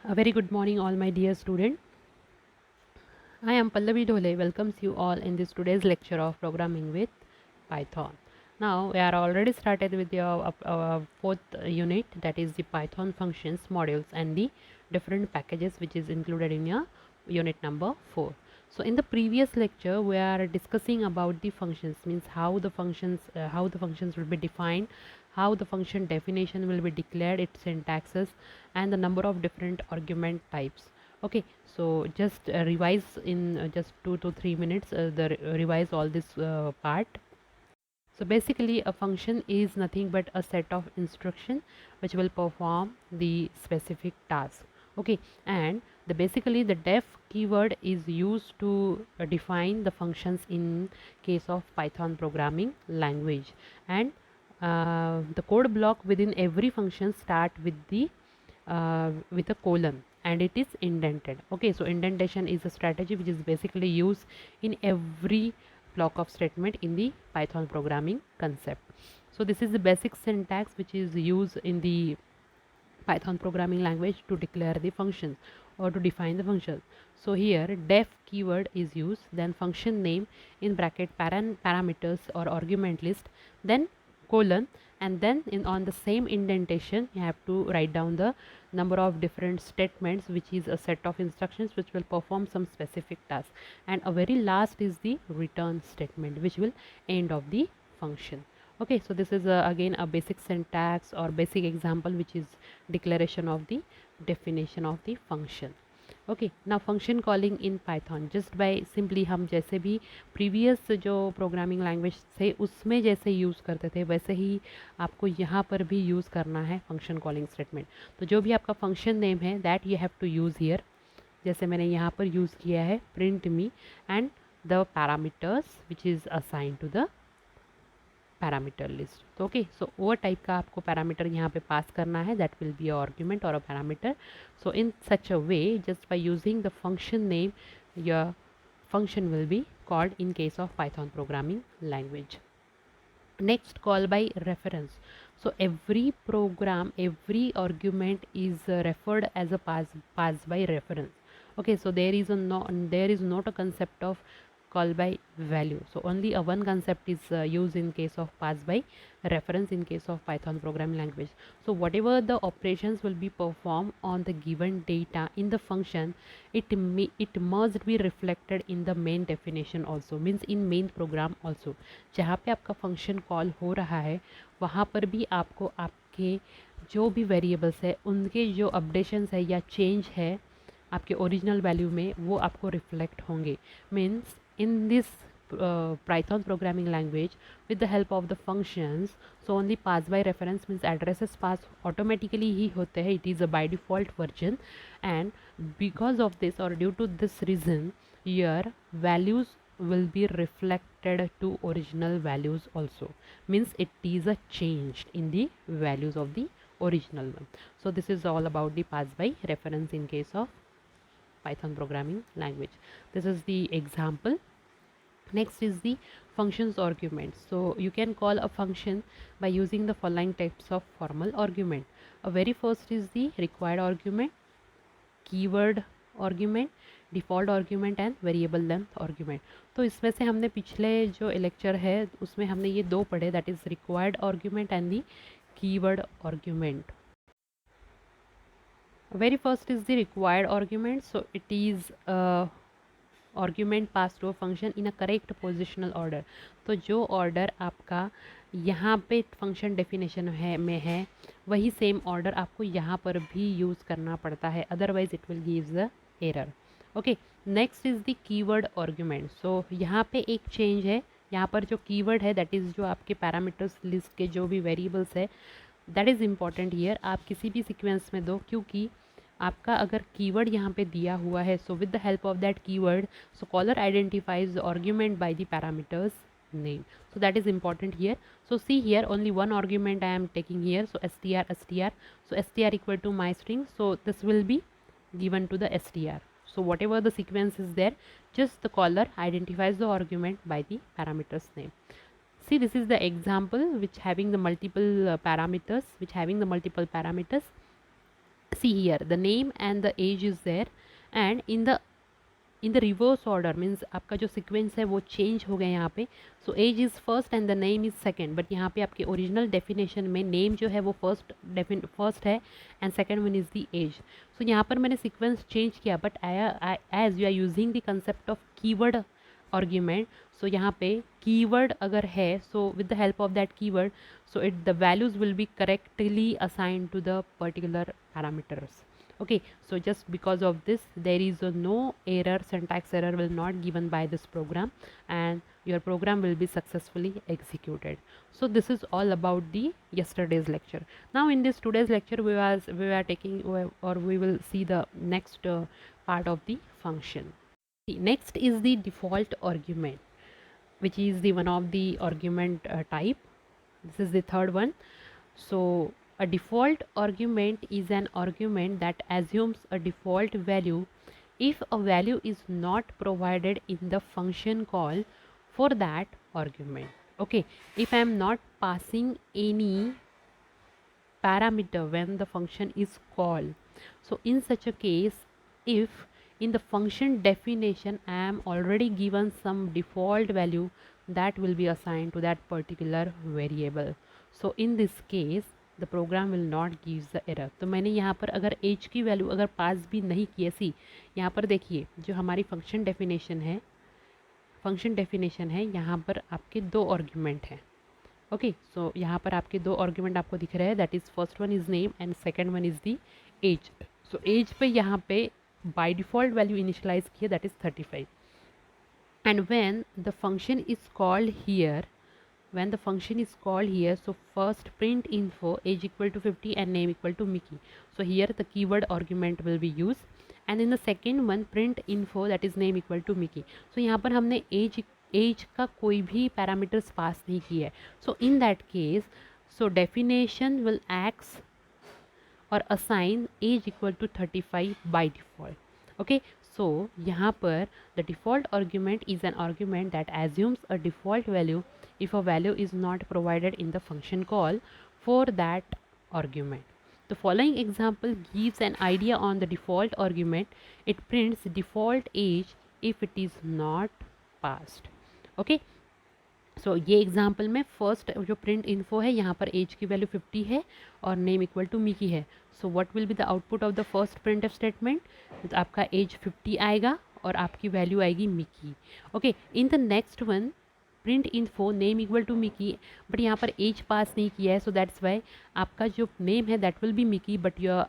A very good morning, all my dear students. I am Pallavi Dhole. Welcomes you all in this today's lecture of programming with Python. Now we are already started with your fourth unit, that is the Python functions, modules, and the different packages which is included in your unit number 4. So in the previous lecture we are discussing about the functions, means how the functions will be defined, how the function definition will be declared, its syntaxes, and the number of different argument types. Okay, so just revise in just 2 to 3 minutes, revise all this part. So basically a function is nothing but a set of instruction which will perform the specific task. Okay, and basically the def keyword is used to define the functions in case of Python programming language, and the code block within every function start with a colon and it is indented. Okay, so indentation is a strategy which is basically used in every block of statement in the Python programming concept. So this is the basic syntax which is used in the Python programming language to declare the function or to define the function. So here def keyword is used, then function name in bracket parameters or argument list, then colon, and then on the same indentation you have to write down the number of different statements, which is a set of instructions which will perform some specific task, and a very last is the return statement which will end of the function. Okay, so this is again a basic syntax or basic example which is declaration of the definition of the function. Okay, ना function calling in Python just by simply हम जैसे भी previous जो programming language थे उसमें जैसे use करते थे वैसे ही आपको यहाँ पर भी यूज़ करना है फंक्शन कॉलिंग स्टेटमेंट. तो जो भी आपका फंक्शन नेम है that you have to use here. जैसे मैंने यहाँ पर यूज़ किया है print me and the parameters which is assign to the parameter list. तो ओके, सो वो टाइप का आपको पैरामीटर यहाँ पे पास करना है, that will be a argument और a parameter. So in such a way just by using the function name your function will be called in case of Python programming language. Next, call by reference. So every program, every argument is referred as a pass by reference. Okay, so there is not a concept of call by value. So only a one concept is used in case of pass by reference in case of Python programming language. So whatever the operations will be performed on the given data in the function, it must be reflected in the main definition also, means in main program also. जहाँ पे आपका function call हो रहा है वहाँ पर भी आपको आपके जो भी वेरिएबल्स है उनके जो अपडेशंस है या चेंज है आपके ओरिजिनल वैल्यू में वो आपको रिफ्लेक्ट होंगे. Means in this Python programming language, with the help of the functions, so only pass by reference means addresses pass automatically ही होते हैं, it is a by default version, and because of this or due to this reason your values will be reflected to original values also, means it is a change in the values of the original one. So this is all about the pass by reference in case of Python programming language. This is the example. Next is the functions argument. So you can call a function by using the following types of formal argument. A very first is the required argument, keyword argument, default argument and variable length argument. तो इसमें से हमने पिछले जो lecture है उसमें हमने ये दो पढ़े, that is required argument and the keyword argument. Very first is the required argument. So it is argument passed to a function in a correct positional order. तो जो ऑर्डर आपका यहाँ पे फंक्शन डेफिनेशन है में है वही सेम ऑर्डर आपको यहाँ पर भी यूज़ करना पड़ता है, otherwise it will give the error. Okay, next is the keyword argument. So यहाँ पे एक चेंज है, यहाँ पर जो कीवर्ड है दैट इज़ जो आपके पैरामीटर्स लिस्ट के जो भी वेरिएबल्स है दैट इज़ इम्पॉर्टेंट हियर. आप किसी भी सीक्वेंस में दो, क्योंकि आपका अगर कीवर्ड यहाँ पे दिया हुआ है, so with the help of that keyword so caller identifies the argument by the parameters name. So that is important here. So see here only one argument I am taking here. So str. So str equal to my string. So this will be given to the str. So whatever the sequence is there, just the caller identifies the argument by the parameters name. See, this is the example which having the multiple parameters, see here the name and the age is there, and in the reverse order means आपका जो sequence है वो change हो गया यहाँ पे. So age is first and the name is second, but यहाँ पे आपके ओरिजिनल डेफिनेशन में नेम जो है वो फर्स्ट है and second one is the age. So यहाँ पर मैंने सीक्वेंस चेंज किया, but as you are using the concept of keyword argument, so यहाँ पे कीवर्ड अगर है, so with the help of that keyword, so the values will be correctly assigned to the particular parameters. Okay, so just because of this there is no error, syntax error will not given by this program, and your program will be successfully executed. So this is all about the yesterday's lecture. Now in this today's lecture we are taking, or we will see the next part of the function. Next is the default argument, which is the one of the argument type. This is the third one. So a default argument is an argument that assumes a default value if a value is not provided in the function call for that argument. Okay, if I am not passing any parameter when the function is called, so in such a case, if in the function definition I am already given some default value that will be assigned to that particular variable, so in this case the program will not give the error. तो मैंने यहाँ पर अगर as की value अगर पास भी नहीं की, सी यहाँ पर देखिए जो हमारी फंक्शन डेफिनेशन है यहाँ पर आपके दो आर्ग्यूमेंट हैं. ओके, सो यहाँ पर आपके दो आर्ग्यूमेंट आपको दिख रहे हैं, that is first one is name and second one is the age. So age पे यहाँ पे by default value initialize किया, that is 35, and when the function is called here, so first print info age equal to 50 and name equal to Mickey, so here the keyword argument will be used, and in the second one print info that is name equal to Mickey. so यहाँ पर हमने age का कोई भी parameters pass नहीं किया है, so in that case so definition will act और assign age equal to 35 by default. Okay, so यहाँ पर the default argument is an argument that assumes a default value if a value is not provided in the function call for that argument. The following example gives an idea on the default argument. It prints default age if it is not passed. Okay, सो ये example में first जो print info है यहाँ पर as की value 50 है और name equal to Mickey है. So what will be the output of the first print of statement, तो आपका एज 50 आएगा और आपकी वैल्यू आएगी Mickey. Okay, in the next one print info name equal to Mickey, but यहाँ पर as पास नहीं किया है, सो दैट्स वाई आपका जो नेम है that will B Mickey but your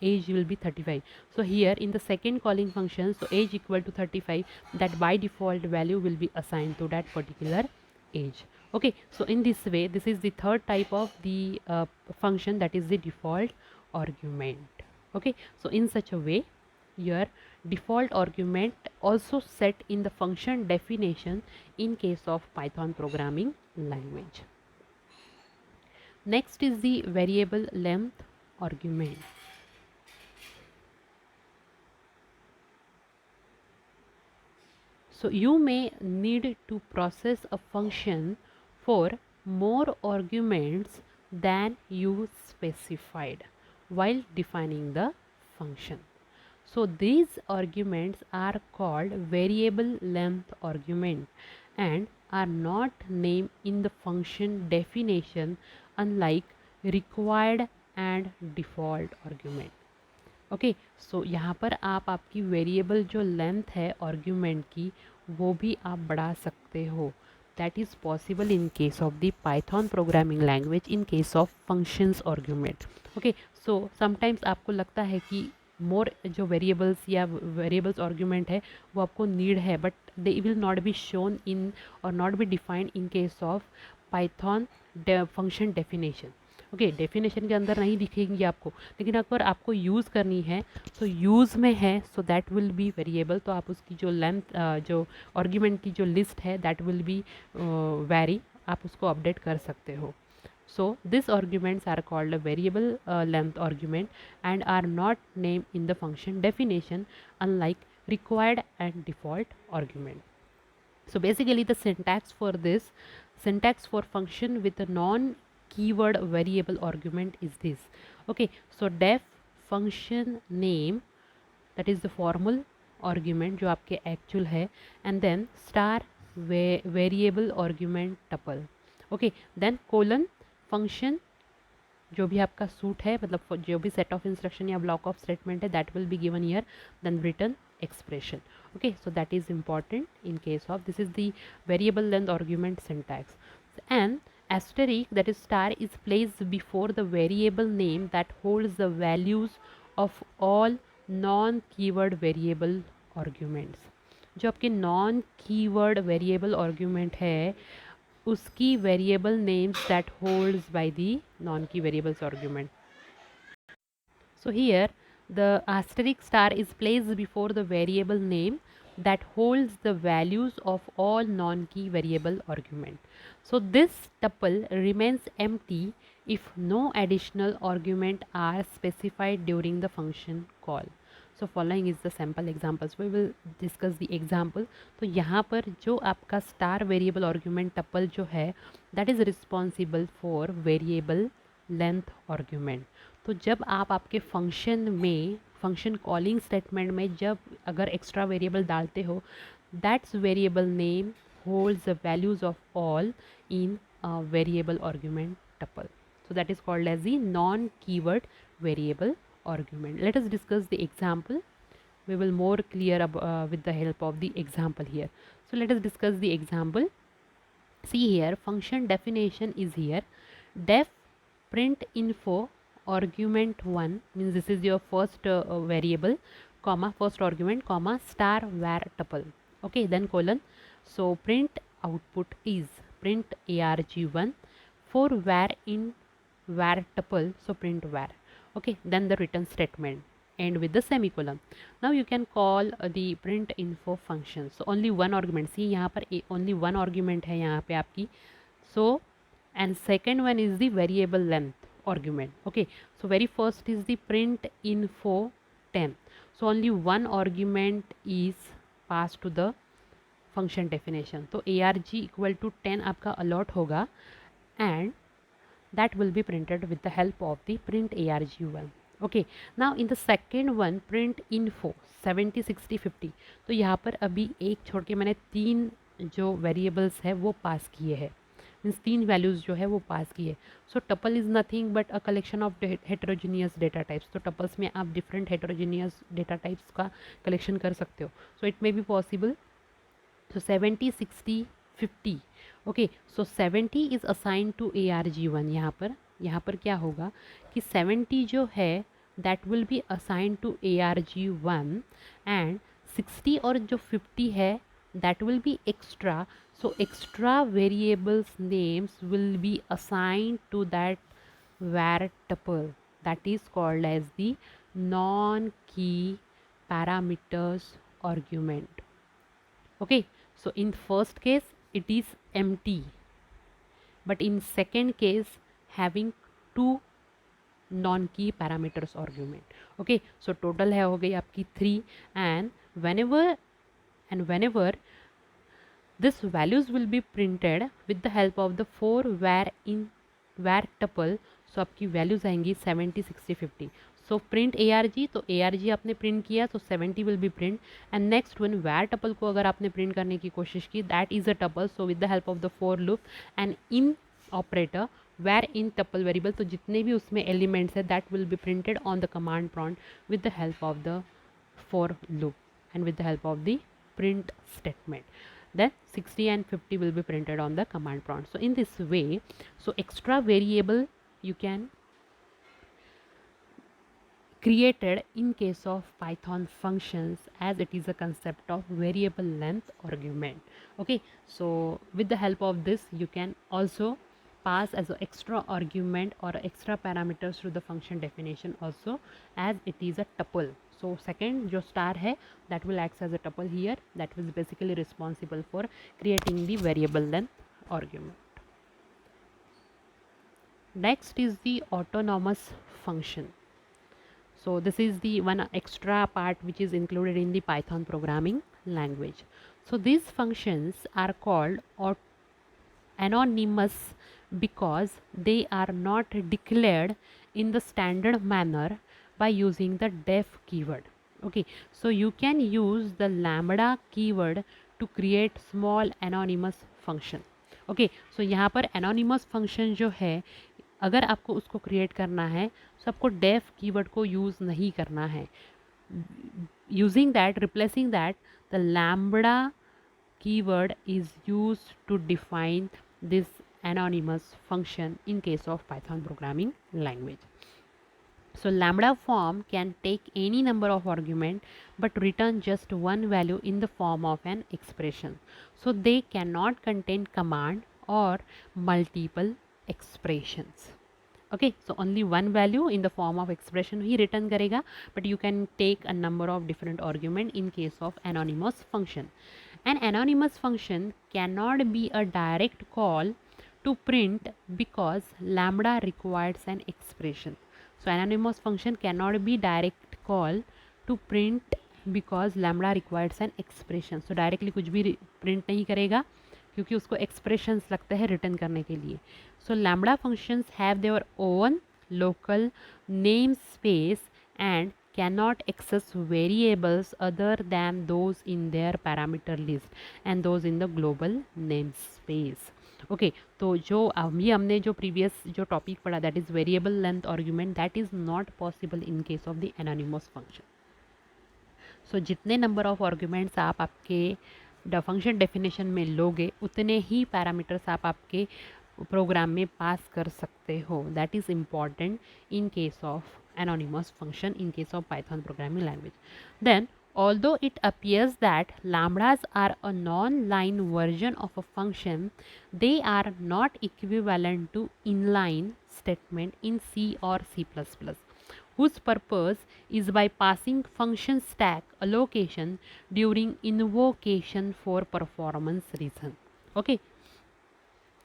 age will be 35. so here in the second calling function, so age equal to 35, that by default value will be assigned to that particular age. Okay, so in this way this is the third type of the function, that is the default argument. Okay, so in such a way your default argument also set in the function definition in case of Python programming language. Next is the variable length argument. So you may need to process a function for more arguments than you specified while defining the function. So these arguments are called variable length argument and are not named in the function definition, unlike required and default argument. Okay, so यहाँ पर आप आपकी variable जो length है argument की वो भी आप बढ़ा सकते हो. That is possible in case of the Python programming language in case of functions argument. Okay, so sometimes आपको लगता है कि मोर जो वेरिएबल्स या वेरिएबल्स आर्ग्यूमेंट है वो आपको नीड है, but they will not be shown in और not be defined in case of Python function definition. Okay, definition के अंदर नहीं दिखेंगी आपको, लेकिन अगर आपको यूज़ करनी है तो यूज़ में है, so that will B variable. तो आप उसकी जो लेंथ जो आर्ग्यूमेंट की जो लिस्ट है दैट विल बी वेरी, आप उसको अपडेट कर सकते हो. So this arguments are called a variable length argument and are not name in the function definition, unlike required and default argument. So basically the syntax for function with a non keyword variable argument is this. Okay, so def function name, that is the formal argument जो आपके actual है, and then star variable argument tuple. Okay, then colon function जो भी आपका suit है, मतलब जो भी सेट ऑफ इंस्ट्रक्शन या ब्लॉक ऑफ स्टेटमेंट है, that will be given here, then return expression. Okay, so that is important in case of this is the variable length argument syntax. And asterisk, that is star, is placed before the variable name that holds the values of all non keyword variable arguments. जो आपके non keyword variable argument है उसकी variable names that holds by the non-key variables argument. So here the asterisk star is placed before the variable name that holds the values of all non-key variable argument. So this tuple remains empty if no additional argument are specified during the function call. So following is the sample examples. We will discuss the example. तो यहाँ पर जो आपका star variable argument tuple जो है that is responsible for variable length argument. तो जब आप आपके फंक्शन में फंक्शन कॉलिंग स्टेटमेंट में जब अगर एक्स्ट्रा वेरिएबल डालते हो, that's variable name holds the values of all in variable argument tuple. So that is called as the non-keyword variable argument. Let us discuss the example. We will more clear with the help of the example here. So let us discuss the example. See here, function definition is here. Def print info argument 1 means this is your first variable, comma first argument, comma star var tuple. Okay, then colon. So print output is print arg1 for var in var tuple, so print var. Okay, then the return statement end with the semicolon. Now you can call the print info function. So only one argument, see यहाँ पर only one argument है यहाँ पे आपकी. So and second one is the variable length argument. Okay, so very first is the print info 10. So only one argument is passed to the function definition. तो arg equal to 10 आपका allot होगा and that will be printed with the help of the print arg1. Okay, now in the second one print info 70 60 50. तो यहाँ पर अभी एक छोड़ के मैंने तीन जो वेरिएबल्स है वो पास किए हैं, मीन्स तीन वैल्यूज़ जो है वो पास किए. So tuple is nothing but a collection of heterogeneous data types. तो टपल्स में आप डिफरेंट हेटेरोजीनियस डेटा टाइप्स का कलेक्शन कर सकते हो. So it may be possible. So 70 60 50. Okay, so 70 is assign to arg1. यहाँ पर क्या होगा कि 70 जो है that will be assign to arg1 and 60 और जो 50 है that will be extra. So extra variables names will be assigned to that var tuple, that is called as the non-key parameters argument. Okay, so in first case it is empty, but in second case having two non-key parameters argument. Okay, so total है हो गई आपकी 3 and whenever this values will be printed with the help of the 4 var tuple. So आपकी values आएंगी 70 60 50. So print arg, तो arg आपने print किया तो 70 will be print. And next one var tuple को अगर आपने प्रिंट करने की कोशिश की, that is a tuple. So with the help of the for loop and in operator where in tuple variable, तो जितने भी उसमें एलिमेंट्स है that will be printed on the command prompt with the help of the for loop and with the help of the print statement. Then 60 and 50 will be printed on the command prompt. So in this way, so extra variable you can created in case of Python functions, as it is a concept of variable length argument. Okay, so with the help of this you can also pass as an extra argument or extra parameters through the function definition also, as it is a tuple. So second जो star है that will act as a tuple here, that was basically responsible for creating the variable length argument. Next is the autonomous function. So this is the one extra part which is included in the Python programming language. So these functions are called anonymous because they are not declared in the standard manner by using the def keyword. Okay, so you can use the lambda keyword to create small anonymous function. Okay, so यहाँ पर anonymous function जो है, अगर आपको उसको create करना है तो आपको डेफ कीवर्ड को यूज़ नहीं करना है. Using that, replacing that, the lambda keyword is used to define this anonymous function in case of Python programming language. So lambda form can take any number of argument but return just one value in the form of an expression. So they cannot contain command or multiple expressions. Okay, so only one value in the form of expression he return करेगा, but you can take a number of different argument in case of anonymous function. An anonymous function cannot be a direct call to print because lambda requires an expression. So anonymous function cannot be direct call to print because lambda requires an expression. So directly कुछ भी print नहीं करेगा क्योंकि उसको expressions लगते हैं return करने के लिए. So lambda functions have their own local namespace and cannot access variables other than those in their parameter list and those in the global namespace. Okay, तो जो अभी हमने जो प्रीवियस जो टॉपिक पढ़ा, that is variable length argument, that is not possible in case of the anonymous function. So जितने number of arguments आप आपके फंक्शन डेफिनेशन में लोगे उतने ही पैरामीटर्स आप आपके प्रोग्राम में पास कर सकते हो. That is important in case of anonymous function in case of Python programming language. Then, although it appears that lambdas are a non-line version of a function, they are not equivalent to inline statement in C or C++, whose purpose is by passing function stack allocation during invocation for performance reason. Okay,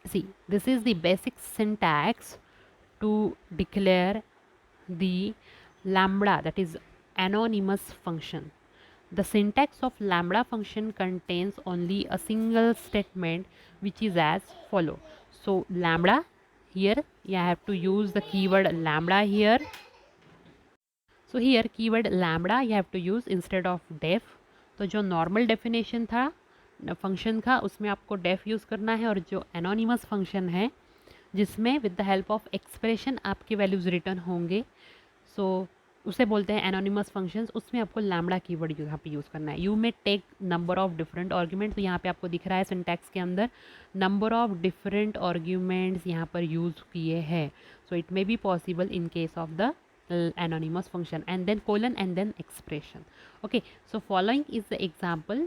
see, this is the basic syntax to declare the lambda, that is anonymous function. The syntax of lambda function contains only a single statement which is as follow. So lambda, here you have to use the keyword lambda here. So here keyword lambda you have to use instead of def. तो जो normal definition था function का उसमें आपको def use करना है, और जो एनोनिमस फंक्शन है जिसमें with the help of expression आपके वैल्यूज़ रिटर्न होंगे, सो उसे बोलते हैं एनोनिमस फंक्शंस, उसमें आपको लैम्बडा कीवर्ड यहाँ पे यूज़ करना है. You may take number of different arguments. तो यहाँ पे आपको दिख रहा है सिंटैक्स के अंदर नंबर ऑफ डिफरेंट आर्ग्यूमेंट्स यहाँ पर यूज़ किए हैं. सो it may be possible in case of the anonymous function, and then colon and then expression. Okay, so following is the example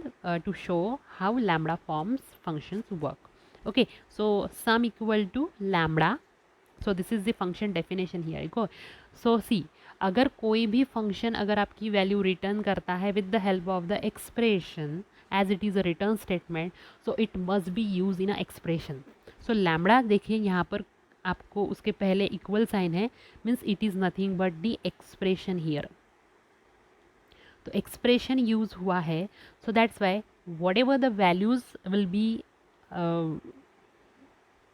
to show how lambda forms functions work. Okay, so sum equal to lambda. So this is the function definition here. Go. So see, अगर कोई भी function अगर आपकी value return करता है with the help of the expression as it is a return statement, so it must be use in a expression. So lambda देखिए यहाँ पर आपको उसके पहले इक्वल साइन है, means it is nothing but the expression here. तो expression use हुआ है, so that's why whatever the values will be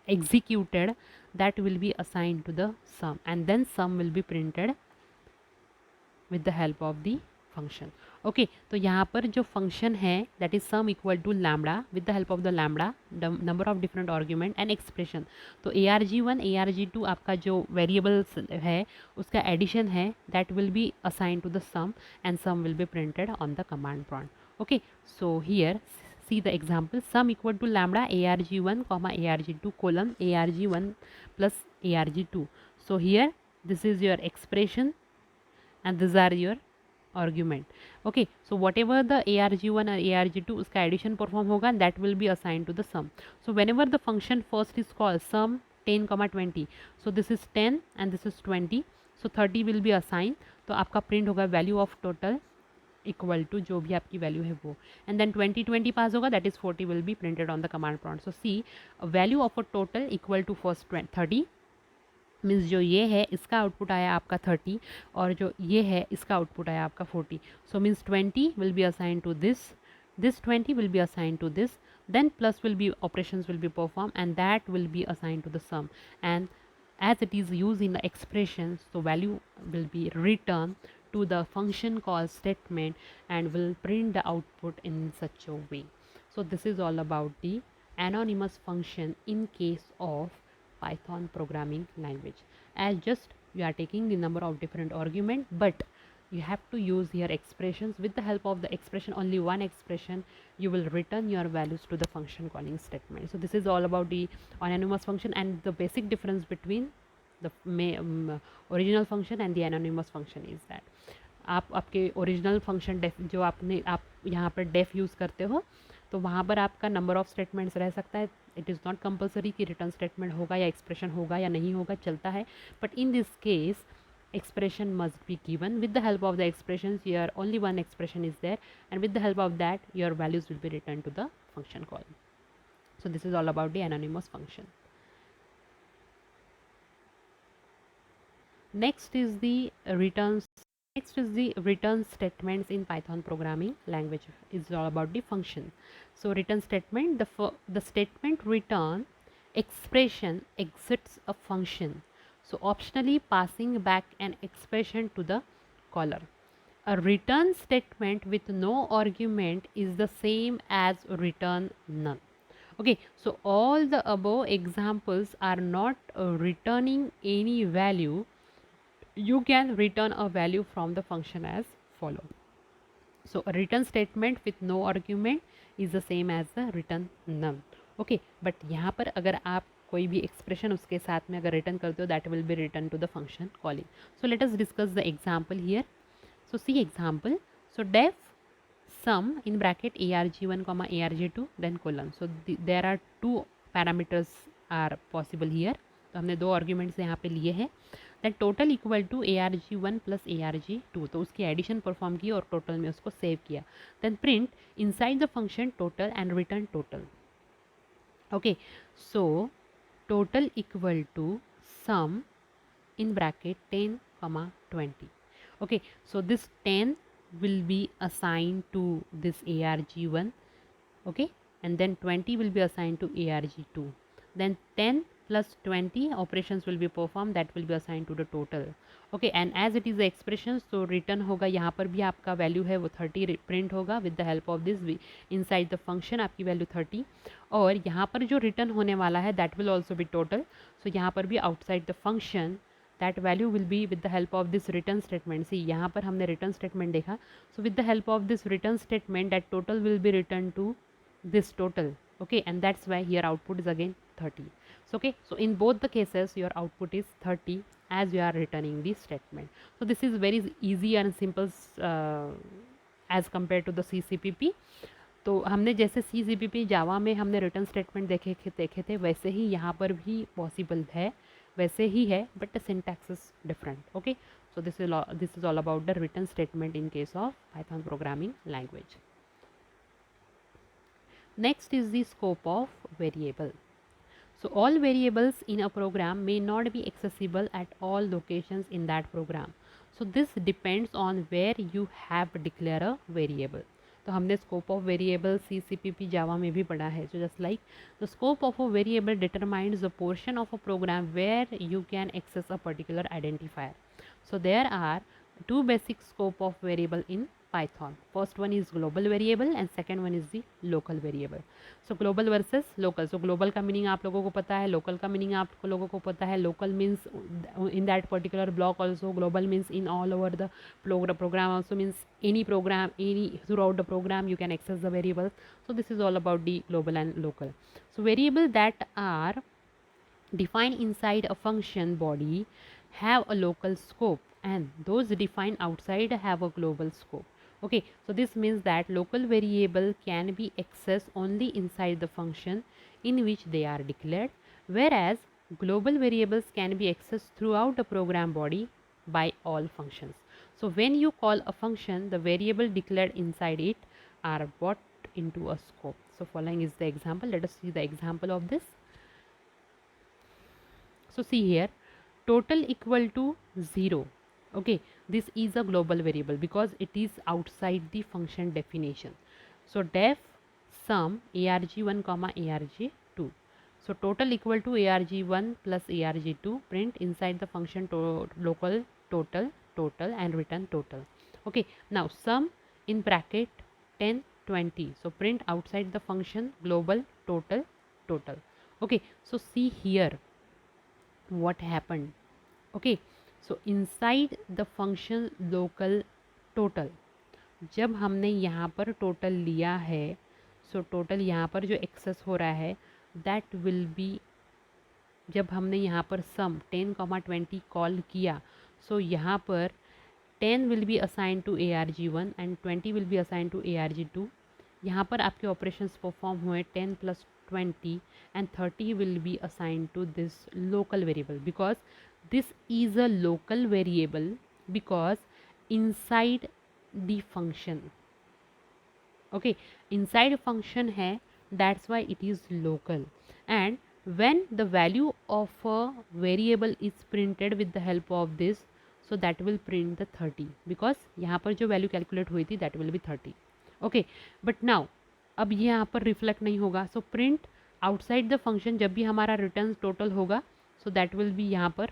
executed, that will be assigned to the sum, and then sum will be printed with the help of the function. Okay, तो यहाँ पर जो function है that is sum equal to lambda with the help of the lambda, the number of different argument and expression. तो arg1 arg2 आपका जो variables है उसका addition है, that will be assigned to the sum and sum will be printed on the command prompt. Okay, so here see the example, sum equal to lambda arg1 comma arg2 colon arg1 plus arg2. So here this is your expression and these are your argument. Okay, so whatever the arg1 or arg2 उसका addition perform होगा that will be assigned to the sum. So whenever the function first is called sum 10 comma 20, so this is 10 and this is 20, so 30 will be assigned. तो आपका print होगा value of total equal to जो भी आपकी value है वो, and then 20 पास होगा, that is 40 will be printed on the command prompt. So see, value of a total equal to first 30 means जो ये है इसका आउटपुट आया आपका 30 और जो ये है इसका आउटपुट आया आपका 40. So means 20 will be assign to this 20 will be assigned to this, then plus will be operations will be performed and that will be assigned to the sum, and as it is used in the expression, so value will be returned to the function call statement and will print the output in such a way. So this is all about the anonymous function in case of Python programming language. As just you are taking the number of different argument, but you have to use here expressions. With the help of the expression, only one expression, you will return your values to the function calling statement. So this is all about the anonymous function, and the basic difference between the original function and the anonymous function is that आपके original function def जो आप यहाँ पर def use करते हो, तो वहाँ पर आपका नंबर ऑफ स्टेटमेंट्स रह सकता है. इट इज़ नॉट कंपलसरी कि रिटर्न स्टेटमेंट होगा या एक्सप्रेशन होगा या नहीं होगा, चलता है. But in this case expression must be given. With the help of the expressions, here only one expression is there, and with the help of that your values will be returned to the function call. So this is all about the anonymous function. Next is the return statements in Python programming language. Is all about the function. So return statement, the statement return expression exits a function, so optionally passing back an expression to the caller. A return statement with no argument is the same as return none. Okay, so all the above examples are not returning any value. You can return a value from the function as follow. So a return statement with no argument is the same as the return none. Okay, but यहाँ पर अगर आप कोई भी expression उसके साथ में अगर return करते हो, that will be returned to the function calling. So let us discuss the example here. So see example. So def sum in bracket arg1 comma arg2 then colon. So there are two parameters are possible here. तो हमने दो arguments यहाँ पे लिए हैं. Then total equal to arg1 plus arg2, तो उसकी addition perform की और टोटल में उसको सेव किया. Then print inside the function total and return total. Okay, so total equal to sum in bracket 10 comma 20. Okay, so this 10 will be assigned to this arg1, okay, and then 20 will be assigned to arg2. Then 10 plus 20 operations will be performed, that will be assigned to the total. Okay, and as it is the expression, so return होगा, यहाँ पर भी आपका value है वो 30 print होगा with the help of this inside the function आपकी value 30, और यहाँ पर जो रिटर्न होने वाला है that will also be total. So यहाँ पर भी outside the function that value will be with the help of this return statement. See, यहाँ पर हमने return statement देखा. So with the help of this return statement, that total will be returned to this total. Okay, and that's why here output is again 30. So okay, so in both the cases your output is 30 as you are returning the statement. So this is very easy and simple as compared to the CCPP. तो हमने जैसे CCPP जावा में हमने return statement देखे थे, वैसे ही यहाँ पर भी पॉसिबल है, वैसे ही है, but the syntax is different. Okay, so this is all about the return statement in case of Python programming language. Next is the scope of variable. So all variables in a program may not be accessible at all locations in that program. So this depends on where you have declared a variable. तो हमने scope of variable CCPP जावा में भी पढ़ा है. So just like the scope of a variable determines the portion of a program where you can access a particular identifier. So there are two basic scope of variable in Python. First one is global variable and second one is the local variable. So global versus local. So global का meaning आप लोगों को पता है, local का meaning आप लोगों को पता है. Local means in that particular block also. Global means in all over the program also means any program, any throughout the program you can access the variables. So this is all about the global and local. So variable that are defined inside a function body have a local scope and those defined outside have a global scope. Okay, so this means that local variable can be accessed only inside the function in which they are declared, whereas global variables can be accessed throughout the program body by all functions. So when you call a function, the variable declared inside it are brought into a scope. So following is the example. Let us see the example of this. So see here, total equal to 0. Okay, this is a global variable because it is outside the function definition. So def sum arg1 comma arg2. So total equal to arg1 plus arg2, print inside the function local total and return total. Okay, now sum in bracket 10 20, so print outside the function global total. Okay, so see here what happened. Okay, so inside the function local total, जब हमने यहाँ पर total लिया है, so total यहाँ पर जो access हो रहा है दैट विल बी, जब हमने यहाँ पर सम 10, 20 कॉल किया, सो यहाँ पर 10 will be assign to ARG1 and 20 will be assign to ARG2. यहाँ पर आपके ऑपरेशंस परफॉर्म हुए 10 + 20 and 30 will be assigned to this local variable, because this is a local variable because inside the function. Okay, inside function है, that's why it is local. And when the value of a variable is printed with the help of this, so that will print the 30, because यहाँ पर जो value calculate हुई थी that will be 30. Okay, but now अब ये यहाँ पर reflect नहीं होगा, so print outside the function जब भी हमारा रिटर्न टोटल होगा, सो दैट विल बी यहाँ पर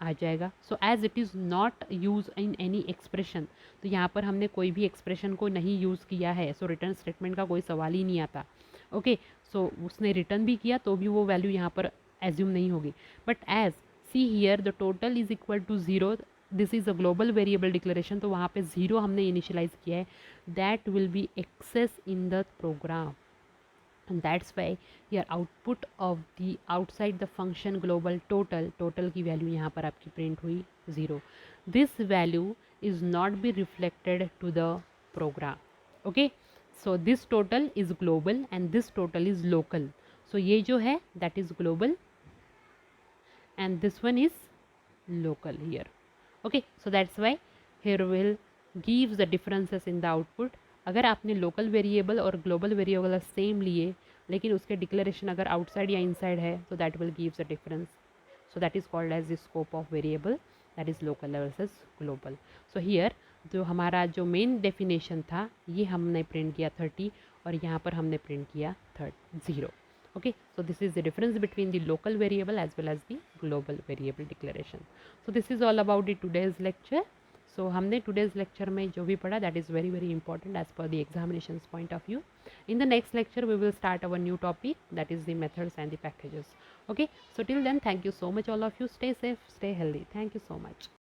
आ जाएगा. So as it is not use in any expression, तो यहाँ पर हमने कोई भी एक्सप्रेशन को नहीं यूज़ किया है, सो रिटर्न स्टेटमेंट का कोई सवाल ही नहीं आता. ओके, सो उसने रिटर्न भी किया तो भी वो वैल्यू यहाँ पर एज्यूम नहीं होगी. But as see here the total is equal to 0, this is a global variable declaration, तो वहाँ पे 0 हमने इनिशियलाइज किया है, that will be access in the program. And that's why your output of the outside the function global total की value यहाँ पर आपकी प्रिंट हुई 0. This value is not be reflected to the program. Okay, so this total is global and this total is local. So ये जो है that is global and this one is local here. Okay, so that's why here will gives the differences in the output. अगर आपने local variable और global variable same लिए लेकिन उसके declaration अगर आउटसाइड या इनसाइड है, तो that will gives a difference. So that is called as the scope of variable, that is local versus global. So here जो हमारा जो मेन डेफिनेशन था ये हमने प्रिंट किया 30 और यहाँ पर हमने प्रिंट किया 0. Okay, so this is the difference between the local variable as well as the global variable declaration. So this is all about the today's lecture. So हमने today's lecture में जो भी पढ़ा that is very very important as per the examinations point of view. In the next lecture we will start our new topic, that is the methods and the packages. Okay, so till then thank you so much all of you. Stay safe, stay healthy. Thank you so much.